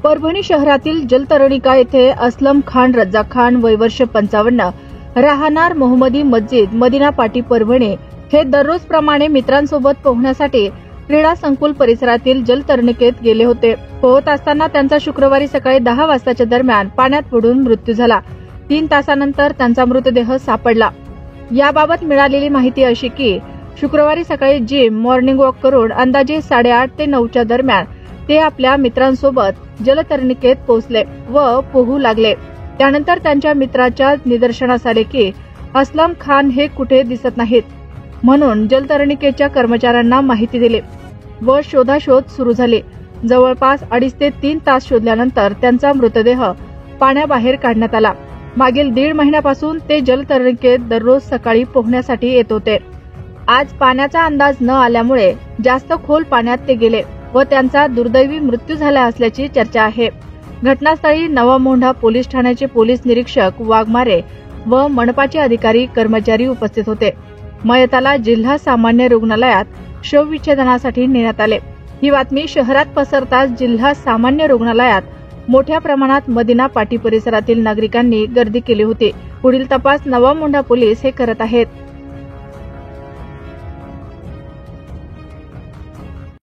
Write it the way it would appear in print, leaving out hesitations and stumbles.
परभणी शहरातील जलतरणिका येथे असलम खान रज्जा खान वय वर्ष 55 राहणार मोहम्मदी मस्जिद मदिना पाटी परभणी हे दररोज प्रमाणे मित्रांसोबत पोहण्यासाठी क्रीडा संकुल परिसरातील जलतरणिकेत गेले होते। पोहत असताना त्यांचा शुक्रवारी सकाळी 10 वाजताच्या दरम्यान पाण्यात बुडून मृत्यू झाला। 3 तासानंतर त्यांचा मृतदेह सापडला। याबाबत मिळालेली माहिती अशी की शुक्रवारी सकाळी जिम मॉर्निंग वॉक करून अंदाजे 8:30 ते 9च्या दरम्यान ते आपल्या मित्रांसोबत जलतरणिकेत पोहोचले व पोहू लागले। त्यानंतर त्यांच्या मित्राच्या निदर्शनास आले की असलम खान हे कुठे दिसत नाहीत, म्हणून जलतरणिकेच्या कर्मचाऱ्यांना माहिती दिली व शोधाशोध सुरू झाली। जवळपास 2.5 ते 3 तास शोधल्यानंतर त्यांचा मृतदेह पाण्याबाहेर काढण्यात आला। मागील 1.5 महिन्यापासून ते जलतरणिकेत दररोज सकाळी पोहण्यासाठी येत होते। आज पाण्याचा अंदाज न आल्यामुळे जास्त खोल पाण्यात ते गेले व त्यांचा दुर्दैवी मृत्यू झाला असल्याची चर्चा आहे। घटनास्थळी नवामोंढा पोलीस ठाण्याचे पोलीस निरीक्षक वाघमारे व मनपाचे अधिकारी कर्मचारी उपस्थित होते। मयताला जिल्हा सामान्य रुग्णालयात शवविच्छेदनासाठी नेण्यात आले। ही बातमी शहरात पसरताच जिल्हा सामान्य रुग्णालयात मोठ्या प्रमाणात मदिना पाटी परिसरातील नागरिकांनी गर्दी केली होती। पुढील तपास नवामोंढा पोलीस हे करत आहेत।